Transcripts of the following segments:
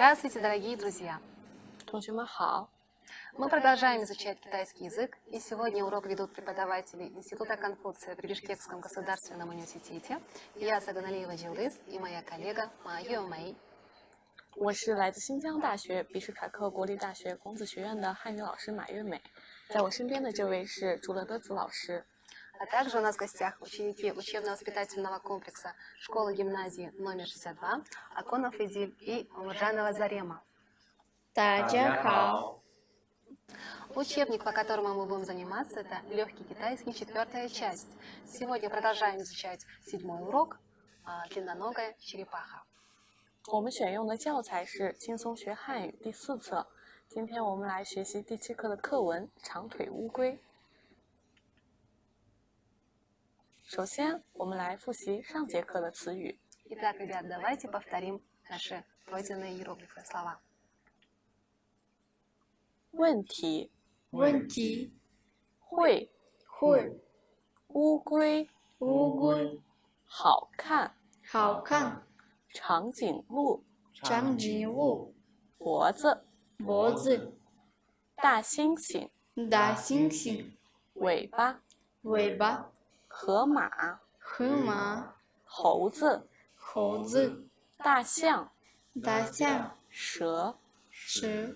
Здравствуйте, дорогие друзья! 同学们好， Мы продолжаем изучать китайский язык, и сегодня урок ведут преподаватели Института Конфуция при Бишкекском государственном университете. Я Саганалиева Джилдыз и моя коллега Майо Мэй. 我是来自新疆大学比什凯克国立大学孔子学院的汉语老师马月美，在我身边的这位是朱乐德子老师。 А также у нас в гостях ученики учебно-воспитательного комплекса школы-гимназии номер 62 Аконов Идиль и Муржанова Зарема. 大家好， Учебник, по которому мы будем заниматься, это «Легкий китайский», 4-я часть. Сегодня продолжаем изучать 7-й урок «Длинноногая черепаха». 我们选用的教材是《轻松学汉语》第4册。今天我们来学习第7课的课文《长腿乌龟》。首先，我们来复习上节课的词语。 Итак, ребят, давайте повторим наши пройденные иероглифы слова. 问题，问题会，会乌龟，乌龟好看，好看，长颈鹿，长颈鹿脖子，脖子，大猩猩，大猩猩尾巴，尾巴，河马，河马，猴子，猴子，大象，大象，蛇。蛇。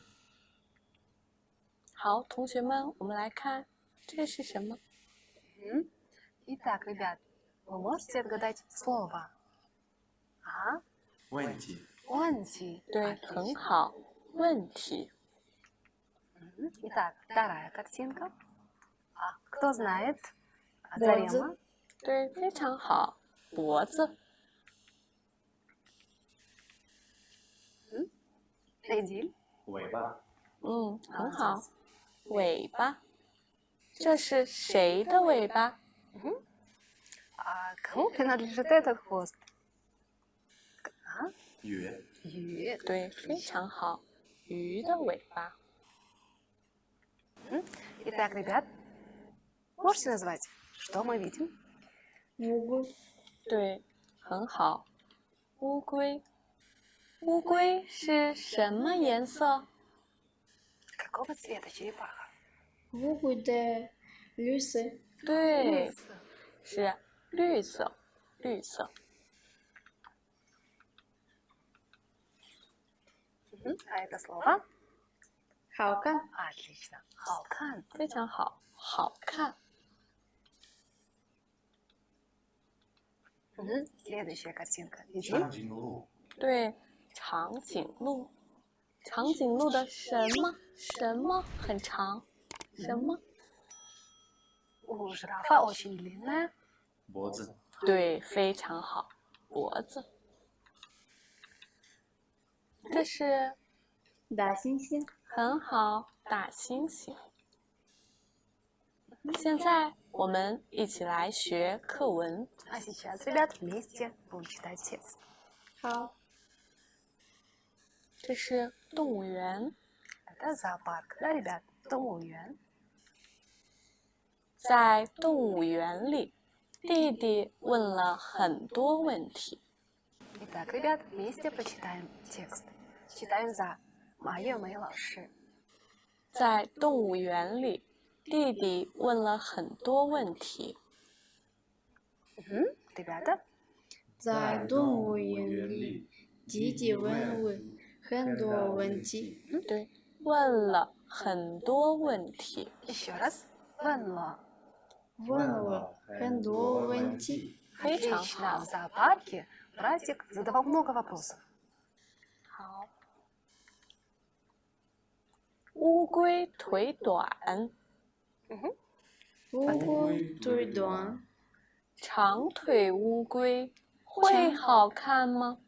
好，同学们，我们来看这是什么？ Итак, ребят, вы можете отгадать слово? А? 问题， Онти. 对，很好，问题。 Итак, вторая картинка. Кто знает? Борзы. Зарема. 对，非常好，脖子。 Эдиль. 尾巴，很好，尾巴。这是谁的尾巴？ Кому принадлежит этот хвост? 鱼， Ю. 对，非常好，鱼的尾巴。 Итак, ребят, можете назвать, что мы видим? 乌龟，对，很好，乌龟。乌龟是什么颜色？ Какого цвета черепаха? 乌龟的绿色，对，是绿色，绿色。 А это слово? 好看， Отлично. Халкан. 非常好，好看。 Следующая картинка. 长颈鹿，对，长颈鹿。长颈鹿的什么很长？什么？ У жирафа очень длинная. 脖子，对，非常好，脖子。这是大猩猩，很好，大猩猩。现在我们一起来学课文。 А сейчас, ребят, вместе будем читать текст. 好，这是动物园， Это зоопарк, да, ребят? 动物园. 在动物园里，弟弟问了很多问题。 Итак, ребят, вместе почитаем текст. Читаем за Майо Мэй老师. 在动物园里，弟弟问了很多问题。 Ребята, 在动物园里，弟弟问很多问题，对，问了很多问题。 еще раз. 问了. 问了很多问题。非常 Отлично. 好 В。зоопарке братик задавал много вопросов. 好。乌龟腿短，乌龟腿短，长腿乌龟会好看吗？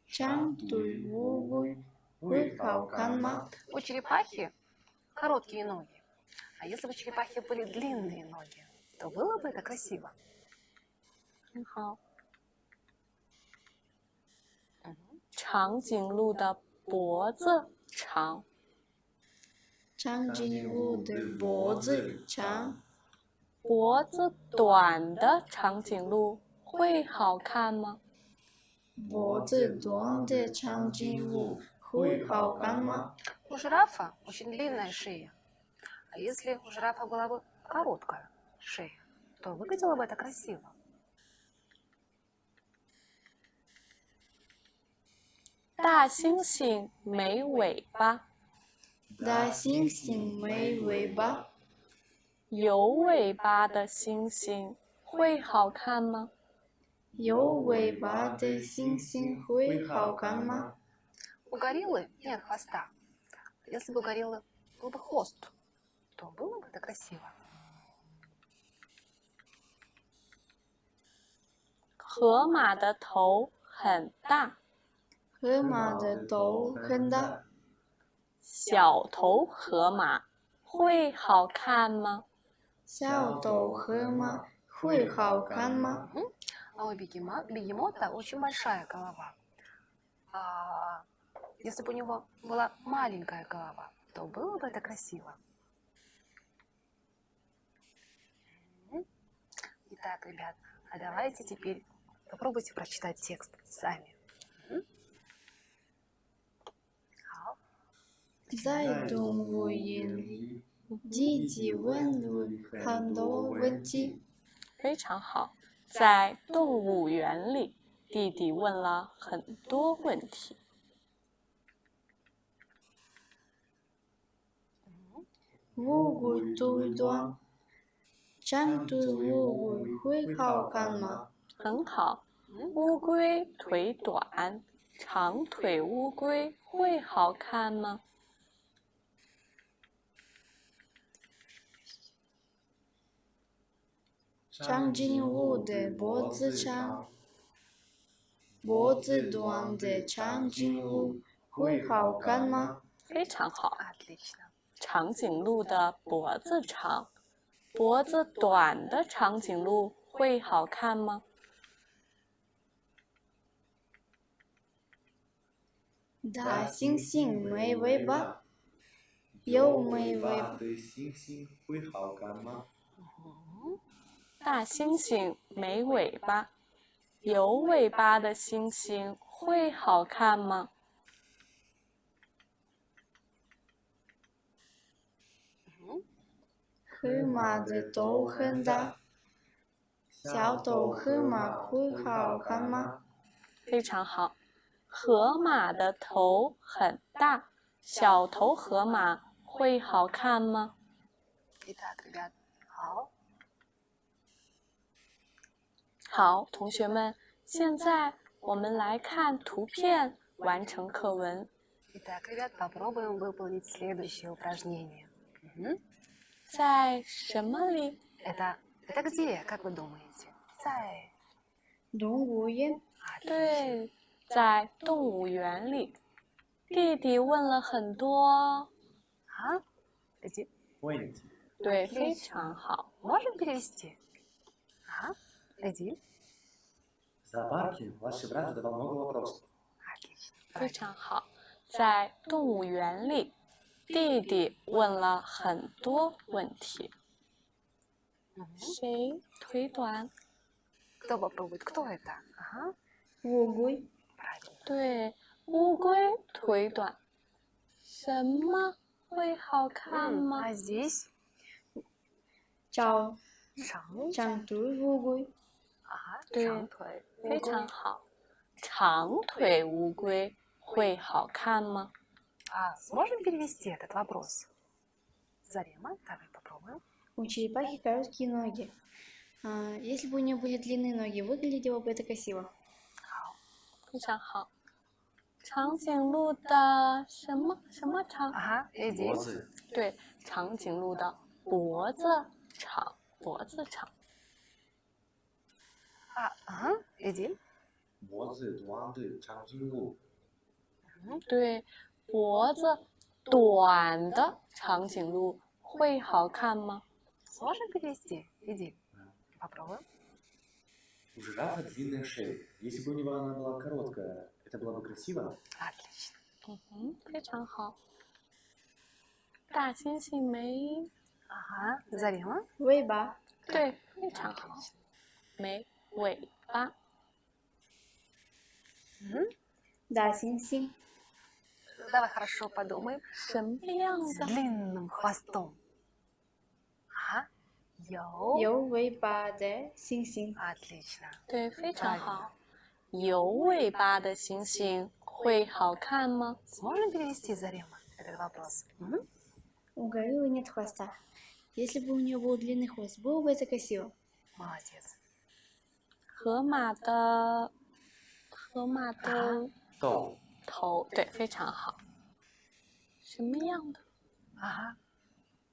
长腿乌龟会好看吗？ У черепахи короткие ноги. А если бы у черепахи были длинные ноги, то было бы это красиво. 很好。长颈鹿的脖子长，长颈鹿的脖子长，脖子短的长颈鹿会好看吗？脖子短的长颈鹿会好看吗？ У жирафа очень длинная шея. А если у жирафа была бы короткая шея, то выглядело бы это красиво. 大猩猩没尾巴，大猩猩没尾巴，有尾巴的猩猩会好看吗？有尾巴的猩猩会好看吗？ У гориллы нет хвоста. Если бы у гориллы был бы хвост, то было бы это красиво. 河马的头很大，河马的头很大，小头河马会好看吗？小头河马会好看吗？ А у бегемота очень большая голова. А если бы у него была маленькая голова, то было бы это красиво. Итак, ребят, а давайте теперь попробуйте прочитать текст сами. 好，在动物园里，积极问很多问题。非常好，在动物园里，弟弟问了很多问题。乌龟腿短，长腿乌龟会好看吗？很好，乌龟腿短，长腿乌龟会好看吗？长颈鹿的脖子长，脖子短的长颈鹿会好看吗？非常好， отлично. 长颈鹿的脖子长，脖子短的长颈鹿会好看吗？大猩猩没尾巴，有没尾巴？的猩猩会好看吗？大猩猩没尾巴，有尾巴的猩猩会好看吗？河马的头很大，小头河马会好看吗？非常好，河马的头很大，小头河马会好看吗？ Итак, ребят, 好，好，同学们，现在我们来看图片，完成课文。 Итак, ребят, попробуем выполнить следующее упражнение. 在什么里？ Это где, как вы думаете? 在动物园，对，在动物园里。弟弟问了很多， А? Где? 问题。对，非常好。 Можем перевести? Ага. Эдиль? В зоопарке младший брат задавал много вопросов. Отлично. 非常好，在动物园里，弟弟问了很多问题。谁腿短？ Кто попробует? Кто это? Ага. 乌龟， Правильно. 对，乌龟腿短。什么会好看吗？ А здесь? 长长长腿乌龟， Ага. 对长腿乌非龟。常好。长腿乌龟会好看吗？ А сможем перевести этот вопрос? Зарема, давай попробуем. у черепахи короткие ноги. Если бы у нее были длинные ноги, выглядело бы это красиво. 非常好。长颈鹿的什么长？ Ага. Эдиль. 脖子对，长颈鹿的脖子长，脖子长。 Ага. Эдиль. 脖子短的长颈鹿对，脖子短的长颈鹿会好看吗？ Сможем перевести? Эдиль. Попробуем. У жирафа длинная шея. Если бы у него она была короткая, это было бы красиво. Отлично. 非常好。大猩猩没， Ага. Зарема. 尾巴，对，非常好，没尾巴。大猩猩， Давай хорошо подумаем. 什么样 С 的？ длинным хвостом. Ага. Йоу. 有尾巴的猩猩， Отлично. 对，非常 Правильно. 好。有尾巴的猩猩会好看吗？ Сможем перевести, Зарема, этот вопрос? Мгм. у гориллы нет хвоста. Если бы у нее был длинный хвост, было бы это красиво. Молодец. 河马的豆，头，对，非常好。什么样的？ Ага.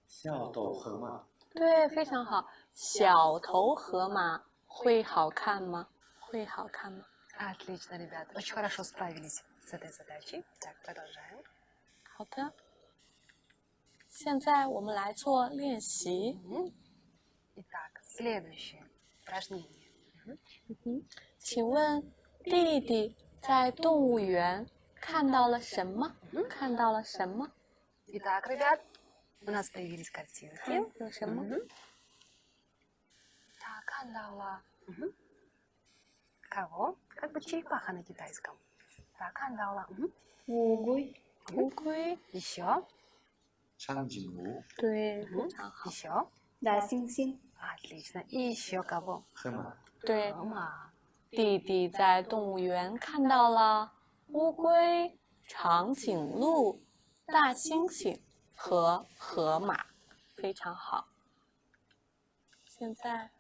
小豆河马，对，非常好。小头河马会好看吗？会好看吗？ Отлично, ребят. Очень хорошо справились с этой задачей. Так, продолжаем. 好的。现在我们来做练习。 Мгм. Итак, следующее упражнение. 请问弟弟在动物园看到了什么？看到了什么？ Итак, ребят, у нас появились картинки. 有什么？ Так, кандала. Кого? Как бы черепаха на китайском. Так, кандала. Угуй, 乌龟。 Еще. 长颈鹿，对，非常好。 Еще.大猩猩， Отлично. И еще кого? 河马，对， Мама. 弟弟在动物园看到了乌龟、长颈鹿、大猩猩和河马，非常好。现在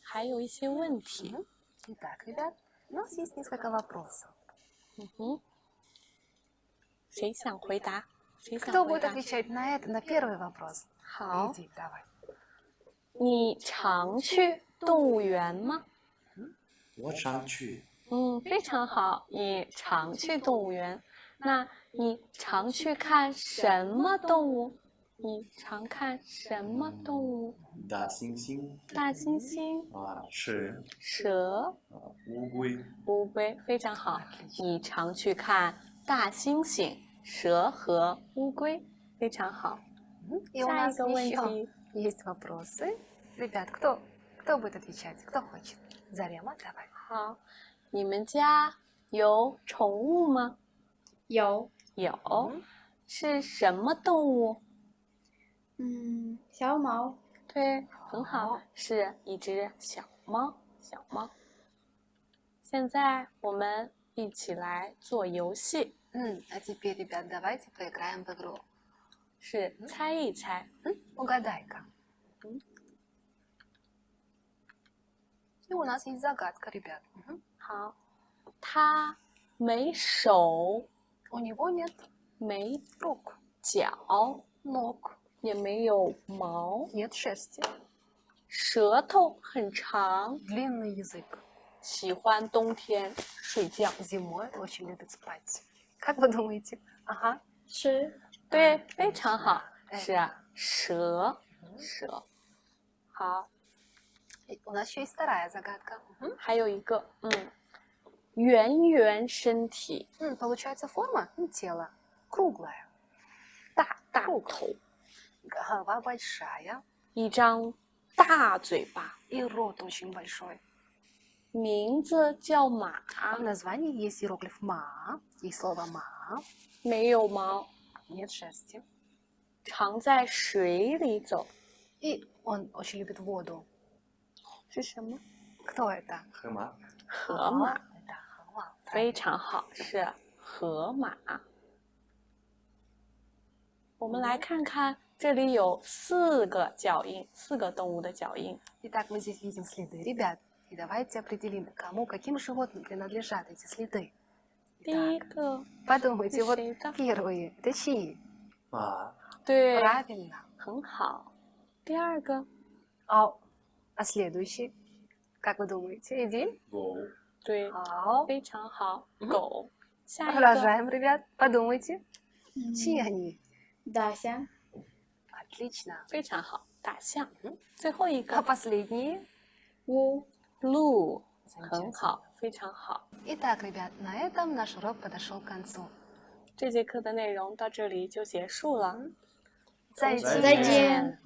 还有一些问题。 Итак, ребят, у нас есть несколько вопросов. 谁想回答？谁想 Кто 回 будет 答？ отвечать на это, на первый вопрос? 好， Иди, давай. 你常去动物园吗？我常去，非常好，你常去动物园。那你常去看什么动物？你常看什么动物？大猩猩，大猩猩、蛇，蛇、乌龟，乌龟，非常好。你常去看大猩猩、蛇和乌龟，非常好。 И у 下一 нас 个问 еще 题， есть вопросы. Ребят, кто будет отвечать? Кто хочет? Зарема, давай. 好，你们家有宠物吗？有，有，是什么动物？小猫，对，很好，是一只小猫。小猫。现在我们一起来做游戏， А теперь, ребят, давайте поиграем в игру. 是猜一猜。 Угадай-ка. И у нас есть загадка, ребят. 好，它没手， У него нет 没 рук, 脚， ног, 也没有毛， нет шерсти, 舌头很长， длинный язык. 喜欢冬天睡觉。 Зимой очень любит спать. Как вы думаете? Ага. 吃，对，非常好，是蛇，蛇。好， И у нас еще есть вторая загадка. 还有一个，圆圆身体， Получается форма тела круглая, 大头， 头， голова большая 一张大嘴巴， и рот очень большой. 名字叫马， В названии есть иероглиф ма, и слово ма, 没有毛， нет шерсти. 常在水里走， И он очень любит воду. 是什么？ Кто это? 河马，河马， Это халва. 非常好，是河马。我们来看看，这里有4个脚印，4个动物的脚印。 Итак, мы здесь видим следы, ребят. И давайте определим, кому, каким животным принадлежат эти следы. 第一个， Подумайте, вот Следов. первые, это чьи? 马，对， Правильно. 很好。第二个， А следующий? Как вы думаете, Эдиль? 狗，对， Ау. 非常好。狗，下一个， Продолжаем, ребят. Подумайте. Чьи они? 大象， Отлично. 非常好。大象，最后一 А 个， последние? 乌，鹿， Замечательно. 很好，非常好。 Итак, ребят, на этом наш урок подошел к концу. 这节课的内容到这里就结束了。再再再见。